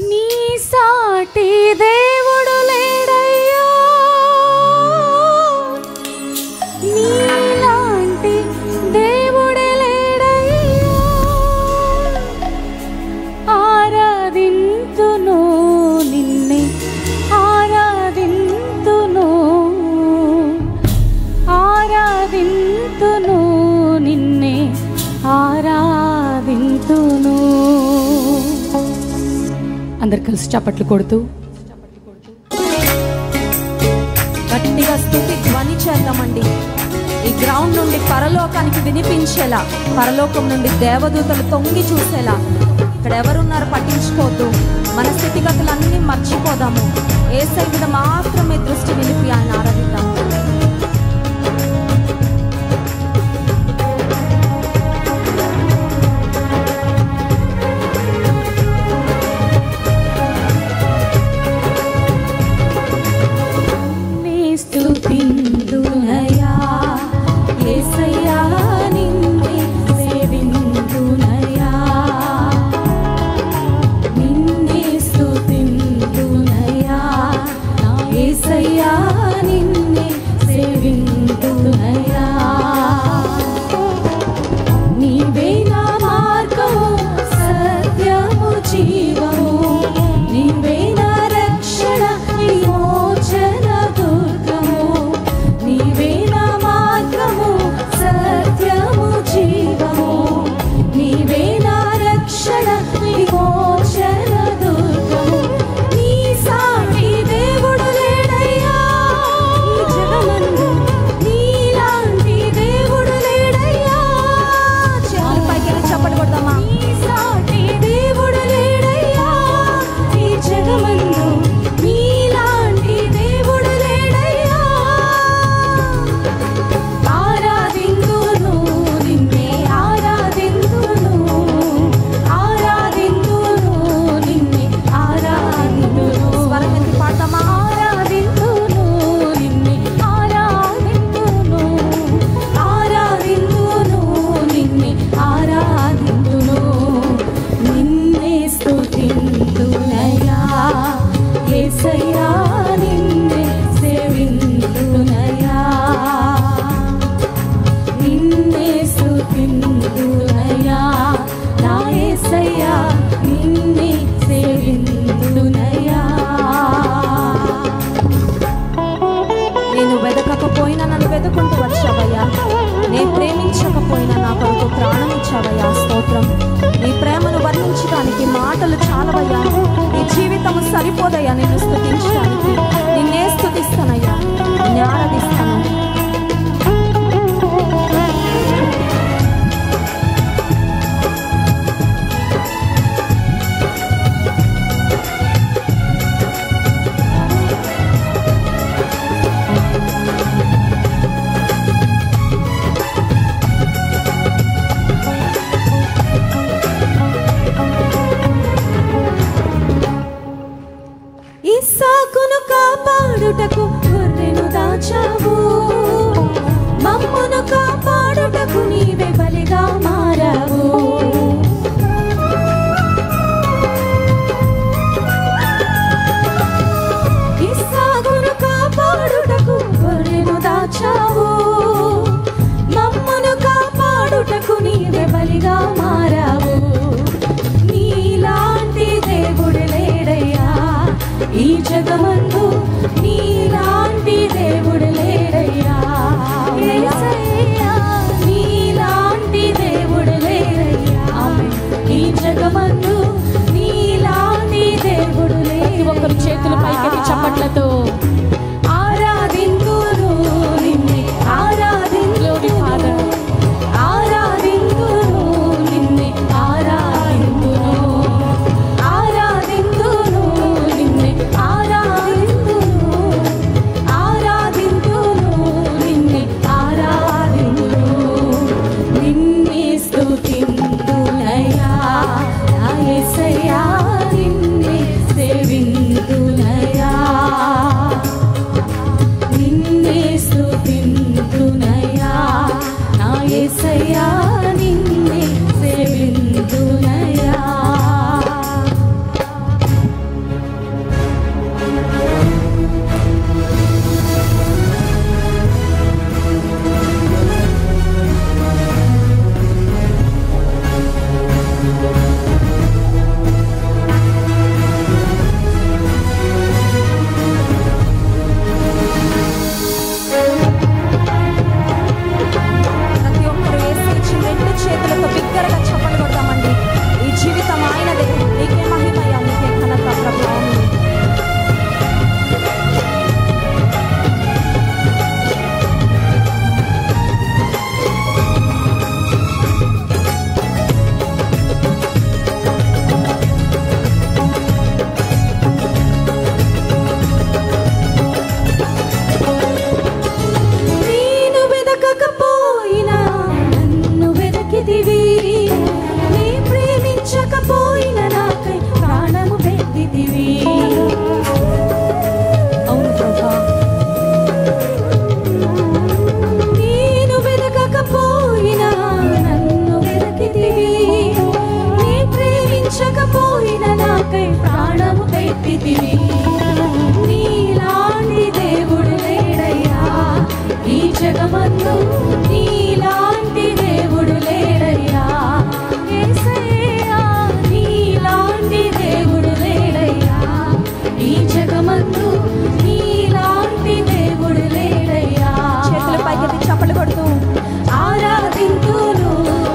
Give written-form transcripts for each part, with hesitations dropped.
నీ సాటి దేవుడు లేడయ్యా, నీలాంటి దేవుడే లేడయ్యా. ఆరాధింతును నిన్నే, ఆరాధింతును, ఆరాధింతును నిన్నే, ఆరాధింతును. అందరు కలిసి చప్పట్లు కొడుతూ గట్టిగా స్తుతి ధ్వని చేద్దామండి. ఈ గ్రౌండ్ నుండి పరలోకానికి వినిపించేలా, పరలోకం నుండి దేవదూతలు తొంగి చూసేలా. ఇక్కడ ఎవరున్నారు పట్టించుకోవద్దు, మన స్థితిగతులన్నీ మర్చిపోదాము. యేసయ్య మీద మాత్రమే దృష్టి నిలిపి ఆయన ఆరాధిద్దాము. స్తుతింతునయా యేసయ్యా, నిన్నే సేవింతునయా, నిన్నే స్తుతింతునయా నా యేసయ్యా, నిన్నే సేవింతునయా. నీవే నా మార్గము, సత్యము, జీవము, నీవే నా రక్షణ, విమోచన దుర్గము. నీవే నా మార్గము, సత్యము, జీవము, నీవే నా రక్షణ, విమోచన దుర్గము. నీ సాటి దేవుడు లేడయ్యా ఈ జగమందు, నీలాంటి దేవుడు లేడయ్యా. చేతులు పైకి చప్పట్లు కొడదామా? నీ సాటి దేవుడు లేడయ్యా ఈ జగమందు, నీలాంటి దేవుడు లేడయ్యా. ఆరాధింతును నిన్నే, ఆరాధింతును, ఆరాధింతును నిన్నే, ఆరాధింతును. స్వరం ఎత్తి పాడదామా? ఆరాధింతును నిన్నే, ఆరాధింతును, ఆరాధింతును నిన్నే, ఆరాధింతును. నిన్నే స్తుతింతునయా యేసయ్యా, నిన్నే సేవింతునయా, నిన్నే స్తుతింతునయా నా యేసయ్యా, నిన్నే సేవింతునయా. నేను వెదకకపోయినా నన్ను వెతుకుంటూ వచ్చావయ్యా, నేను ప్రేమించకపోయినా నా కొరకు ప్రాణం ఇచ్చావయ్యా. స్తోత్రం. నీ ప్రేమను వర్ణించడానికి మాటలు చాలవయ్యా, నీ జీవితము సరిపోదయ్యా నిన్ను స్తుతించడానికి. నిన్నే స్తుతిస్తానయ్యా, నిన్నే ఆరాధిస్తాను. ఇస్సాకును కాపాడుటకు గొర్రెను దాచావు, మమ్మును కాపాడుటకు నీవే బలిగా మారావు. ఇస్సాకును కాపాడుటకు గొర్రెను దాచావు, మమ్మును కాపాడుటకు నీవే బలిగా మారావు. నీలాంటి దేవుడు లేడయ్యా ఈ జగమందు, నీలాంటి దేవుడు లేడయ్యా. నష్టపోయిన నాకై ప్రాణము పెట్టితివి. నీలాంటి దేవుడు లేడయ్యా ఈ జగమందు, నీలాంటి దేవుడు లేడయ్యా యేసయ్యా, నీలాంటి దేవుడు లేడయ్యా ఈ జగమందు, నీలాంటి దేవుడు లేడయ్యా. చేతుల పైకి చప్పలు కొడుతూ ఆరాధింతును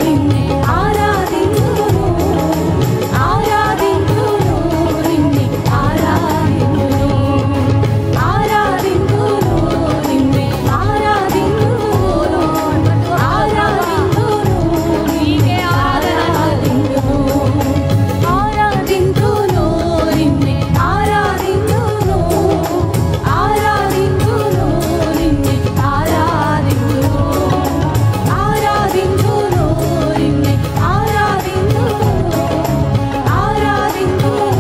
నిన్నే, ఆరాధింతును, ఆరాధింతును నిన్నే, ఆరాధింతును, ఆరాధింతును నిన్నే, ఆరాధింతును, ఆరాధింతును నిన్నే, ఆరాధింతును, ఆరాధింతును నిన్నే, ఆరాధింతును, ఆరాధింతును నిన్నే, ఆరాధింతును, ఆరాధింతును నిన్నే, ఆరాధింతును, ఆరాధింతును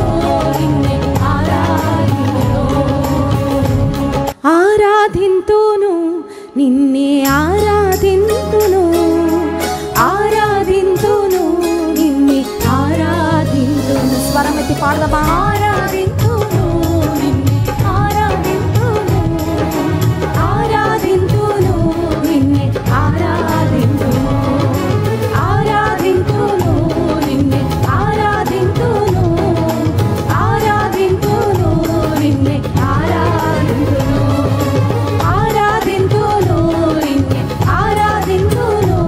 నిన్నే, ఆరాధింతును, నిన్నే ఆరాధింతును, ఆరాధింతును నిన్నే, ఆరాధింతును. స్వరమెత్తి పాడదామా? ఆరాధింతును నిన్నే, ఆరాధింతును, ఆరాధింతును నిన్నే, ఆరాధింతును, ఆరాధింతును నిన్నే, ఆరాధింతును, ఆరాధింతును నిన్నే, ఆరాధింతును, ఆరాధింతును నిన్నే, ఆరాధింతును,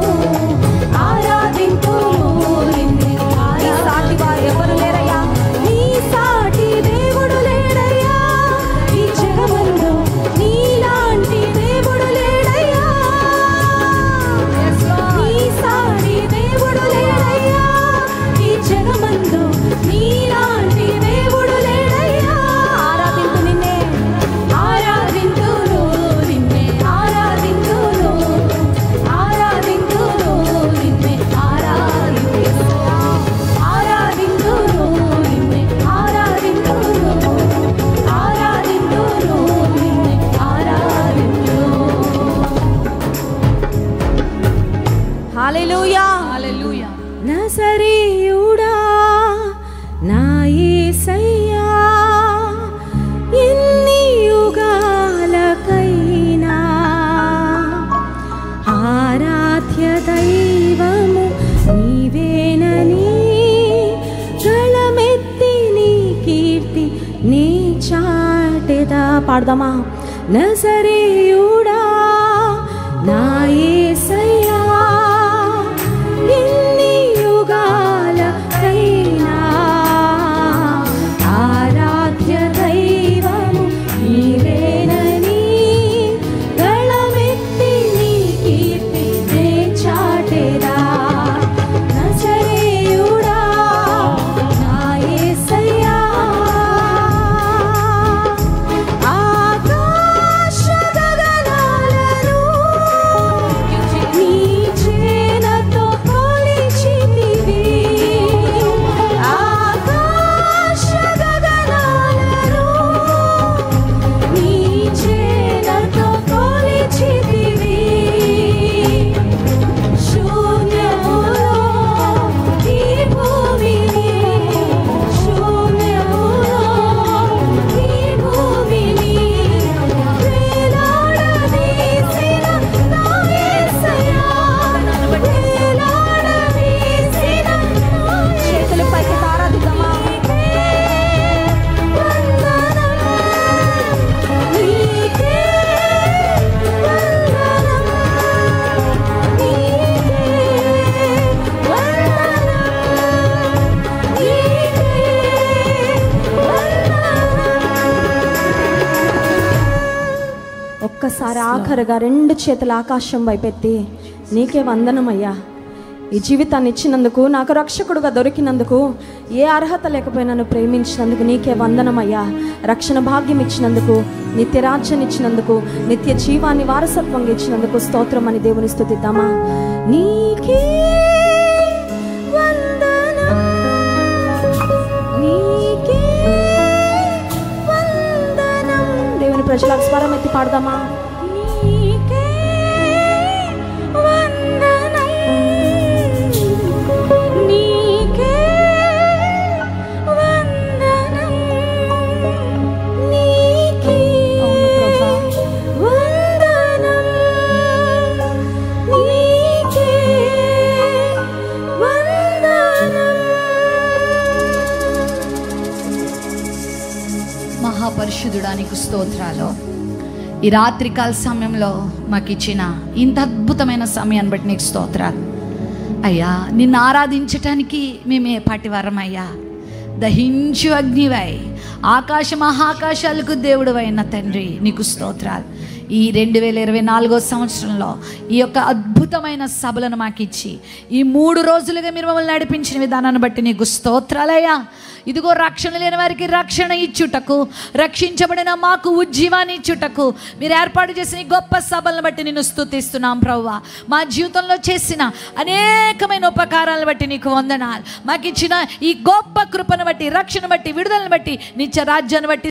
ఆరాధింతును నిన్నే, నీ సాటి వారు ఎవరు లేరయ్యా. నీ సాటి దేవుడు లేడయ్యా ఈ జగమందు, నీలాంటి దేవుడు లేడయ్యా. నీ సాటి దేవుడు లేడయ్యా ఈ జగమందు, నీలాంటి దేవుడు లేడయ్యా. ఆరాధింతు నిన్నే, ఆరాధింతును నిన్నే, ఆరాధింతును, ఆరాధింతును నిన్నే, ఆరాధింతును, ఆరాధింతును నిన్నే, ఆరాధింతును, ఆరాధింతును నిన్నే, ఆరాధింతును. హల్లెలూయా. నజరేయుడా నా యేసయ్యా, ఎన్ని యుగాలకైనా ఆరాధ్య దైవము నీవేనని గళమెత్తి నీ కీర్తి నీ చాటెదా. పాడదామా? నజరేయుడా నా యేసయ్యా, ఎన్ని యుగాలకైనా ఆరాధ్య దైవము నీవేనని గళమెత్తి నీ కీర్తి నే చాటెదా. నజరేయుడా నా యేసయ్యా, ఆకాశ గగనాలను నీ చేనతో కొలిచితివి. ఆకాశ గగనాలను నీ చేనతో కొలిచితివి. శూన్యములో ఈ భూమిని, శూన్యములో ఈ భూమిని వేలాడదీసిన నా యేసయ్యా, వేలాడదీసిన నా చేతుల పైకి ఆరాధిద్దామా? వందనం, నీకే వందనం, నీకే వందనం, నీకే వందనం. ఒక్కసారి ఆఖరుగా రెండు చేతుల ఆకాశం వైపెత్తి నీకే వందనమయ్యా. ఈ జీవితాన్ని ఇచ్చినందుకు, నాకు రక్షకుడుగా దొరికినందుకు, ఏ అర్హత లేకపోయినా నన్ను ప్రేమించినందుకు నీకే వందనమయ్యా. రక్షణ భాగ్యం ఇచ్చినందుకు, నిత్య రాజ్యం ఇచ్చినందుకు, నిత్య జీవాన్ని వారసత్వంగా ఇచ్చినందుకు స్తోత్రం అని దేవుని స్తుతిద్దామా? నీకే వందనం, నీకే వందనం. దేవుని ప్రజలకు స్వరం ఎత్తి పాడదామా? నీకే వందనం, నీకే మహాపరిశుద్ధుడానికి స్తోత్రాలు. ఈ రాత్రికాల సమయంలో మాకు ఇచ్చిన ఇంత అద్భుతమైన సమయాన్ని బట్టి నీకు స్తోత్రాలు అయ్యా. నిన్ను ఆరాధించటానికి మేమే పాటివారమయ్యా. దహించు అగ్నివై ఆకాశ మహాకాశాలకు దేవుడు అయిన తండ్రి నీకు స్తోత్రాలు. ఈ 2024 సంవత్సరంలో ఈ యొక్క అద్భుతమైన సభలను మాకు ఇచ్చి ఈ 3 రోజులుగా మీరు మమ్మల్ని నడిపించిన విధానాన్ని బట్టి నీకు స్తోత్రాలయ్యా. ఇదిగో రక్షణ లేని వారికి రక్షణ ఇచ్చుటకు, రక్షించబడిన మాకు ఉజ్జీవాన్ని ఇచ్చుటకు మీరు ఏర్పాటు చేసిన ఈ గొప్ప సభలను బట్టి నేను స్తుతిస్తున్నాం ప్రభువా. మా జీవితంలో చేసిన అనేకమైన ఉపకారాలను బట్టి నీకు వందనాలు. మాకు ఇచ్చిన ఈ గొప్ప కృపను బట్టి, రక్షణ బట్టి, విడుదలను బట్టి, నిత్య రాజ్యాన్ని బట్టి